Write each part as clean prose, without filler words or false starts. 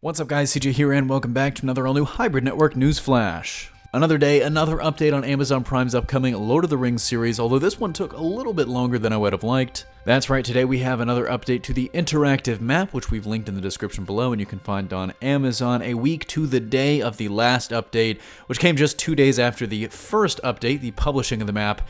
What's up guys, CJ here and welcome back to another all-new Hybrid Network News Flash. Another day, another update on Amazon Prime's upcoming Lord of the Rings series, although this one took a little bit longer than I would have liked. That's right, today we have another update to the interactive map, which we've linked in the description below and you can find on Amazon a week to the day of the last update, which came just 2 days after the first update, the publishing of the map.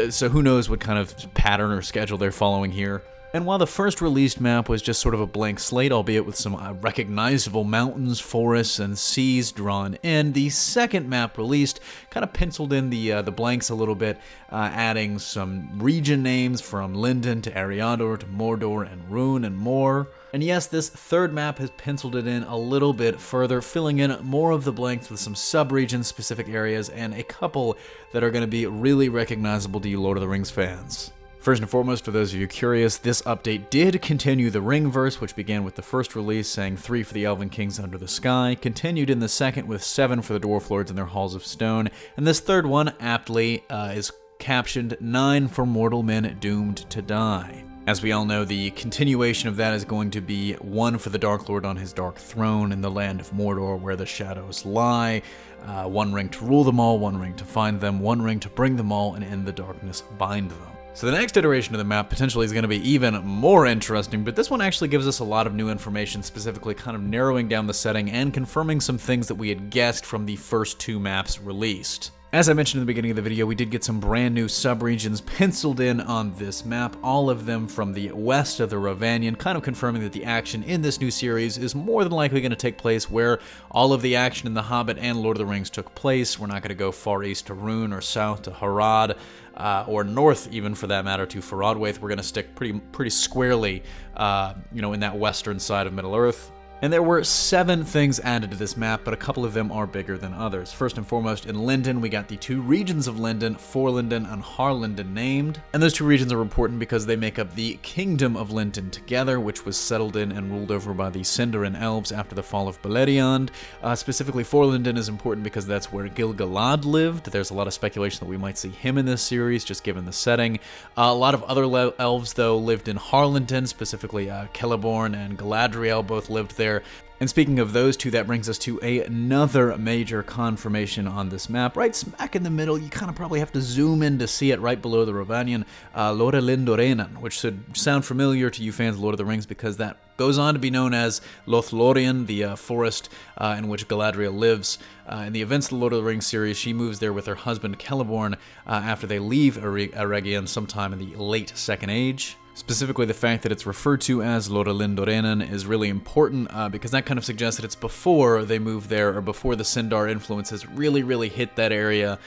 So who knows what kind of pattern or schedule they're following here. And while the first released map was just sort of a blank slate, albeit with some recognizable mountains, forests, and seas drawn in, the second map released kind of penciled in the blanks a little bit, adding some region names from Lindon to Eriador to Mordor and Rhûn and more. And yes, this third map has penciled it in a little bit further, filling in more of the blanks with some sub-region specific areas and a couple that are going to be really recognizable to you Lord of the Rings fans. First and foremost, for those of you curious, this update did continue the Ringverse, which began with the first release saying 3 for the Elven Kings Under the Sky, continued in the second with 7 for the Dwarf Lords and their Halls of Stone, and this third one, aptly, is captioned 9 for Mortal Men Doomed to Die. As we all know, the continuation of that is going to be 1 for the Dark Lord on his Dark Throne in the land of Mordor where the shadows lie, 1 ring to rule them all, 1 ring to find them, 1 ring to bring them all, and in the darkness bind them. So the next iteration of the map potentially is going to be even more interesting, but this one actually gives us a lot of new information, specifically kind of narrowing down the setting and confirming some things that we had guessed from the first 2 maps released. As I mentioned in the beginning of the video, we did get some brand new subregions penciled in on this map, all of them from the west of the Rovanion, kind of confirming that the action in this new series is more than likely going to take place where all of the action in The Hobbit and Lord of the Rings took place. We're not going to go far east to Rhûn or south to Harad, or north even for that matter to Faradwaith. We're going to stick pretty squarely, in that western side of Middle-earth. And there were 7 things added to this map, but a couple of them are bigger than others. First and foremost, in Lindon, we got the 2 regions of Lindon, Forlindon and Harlindon named. And those 2 regions are important because they make up the Kingdom of Lindon together, which was settled in and ruled over by the Sindarin elves after the fall of Beleriand. Specifically, Forlindon is important because that's where Gil-galad lived. There's a lot of speculation that we might see him in this series, just given the setting. A lot of other elves, though, lived in Harlindon, specifically Celeborn and Galadriel both lived there. And speaking of those 2, that brings us to another major confirmation on this map. Right smack in the middle, you kind of probably have to zoom in to see it right below the Rovanion, Lorelin which should sound familiar to you fans of Lord of the Rings because that goes on to be known as Lothlorien, the forest in which Galadriel lives. In the events of the Lord of the Rings series, she moves there with her husband Celeborn after they leave Eregion sometime in the late Second Age. Specifically, the fact that it's referred to as Lorelin is really important because that kind of suggests that it's before they move there or before the Sindar influences really hit that area.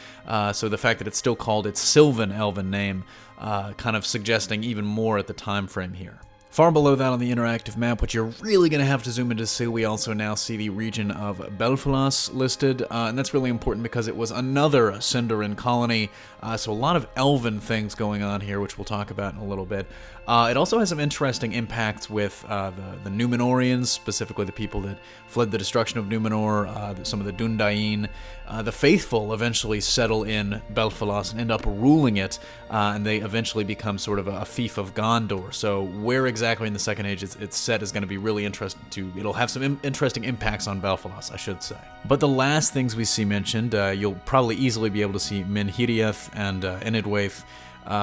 So the fact that it's still called its Sylvan Elven name kind of suggesting even more at the time frame here. Far below that on the interactive map, which you're really going to have to zoom in to see, we also now see the region of Belfalas listed, and that's really important because it was another Sindarin colony, so a lot of elven things going on here, which we'll talk about in a little bit. It also has some interesting impacts with the Númenóreans, specifically the people that fled the destruction of Númenor, some of the Dundain. The faithful eventually settle in Belfalas and end up ruling it, and they eventually become sort of a fief of Gondor. So where exactly in the Second Age it's set is going to be really interesting too. It'll have some interesting impacts on Belfalas, I should say. But the last things we see mentioned, you'll probably easily be able to see Minhiriath and Enidwaith,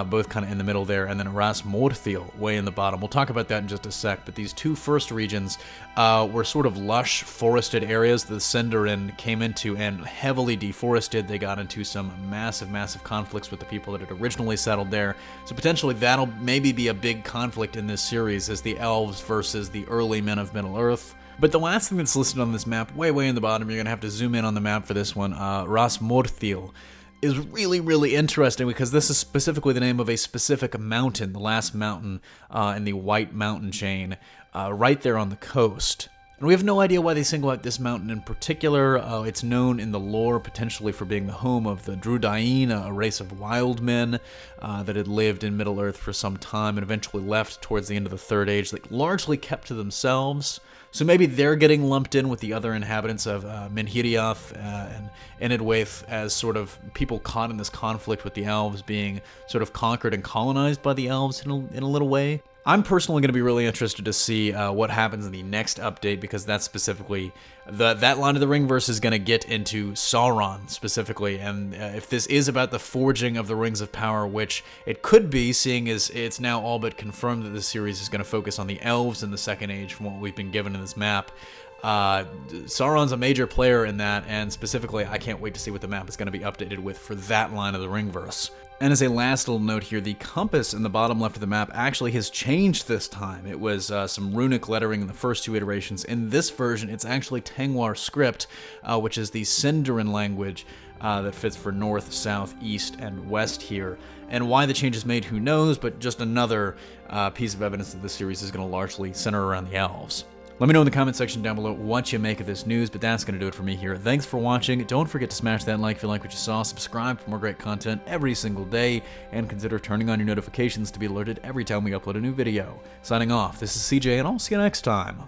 both kind of in the middle there, and then Ras Morthiel way in the bottom. We'll talk about that in just a sec, but these 2 first regions were sort of lush forested areas the Sindarin came into and heavily deforested. They got into some massive conflicts with the people that had originally settled there. So potentially that'll maybe be a big conflict in this series as the elves versus the early men of Middle-earth. But the last thing that's listed on this map, way in the bottom, you're going to have to zoom in on the map for this one, Ras Morthiel, is really interesting because this is specifically the name of a specific mountain, the last mountain in the White Mountain chain, right there on the coast. And we have no idea why they single out this mountain in particular. It's known in the lore potentially for being the home of the Drúdain, a race of wild men that had lived in Middle-earth for some time and eventually left towards the end of the Third Age, that largely kept to themselves. So maybe they're getting lumped in with the other inhabitants of Minhiriath and Enidwaith as sort of people caught in this conflict with the elves being sort of conquered and colonized by the elves in a little way. I'm personally going to be really interested to see what happens in the next update, because that's specifically that line of the Ringverse is going to get into Sauron specifically, and if this is about the forging of the Rings of Power, which it could be, seeing as it's now all but confirmed that this series is going to focus on the elves in the Second Age from what we've been given in this map. Sauron's a major player in that, and specifically, I can't wait to see what the map is going to be updated with for that line of the Ringverse. And as a last little note here, the compass in the bottom left of the map actually has changed this time. It was some runic lettering in the first two iterations. In this version, it's actually Tengwar script, which is the Sindarin language that fits for north, south, east, and west here. And why the change is made, who knows, but just another piece of evidence that this series is going to largely center around the elves. Let me know in the comment section down below what you make of this news, but that's going to do it for me here. Thanks for watching. Don't forget to smash that like if you like what you saw, subscribe for more great content every single day, and consider turning on your notifications to be alerted every time we upload a new video. Signing off, this is CJ, and I'll see you next time.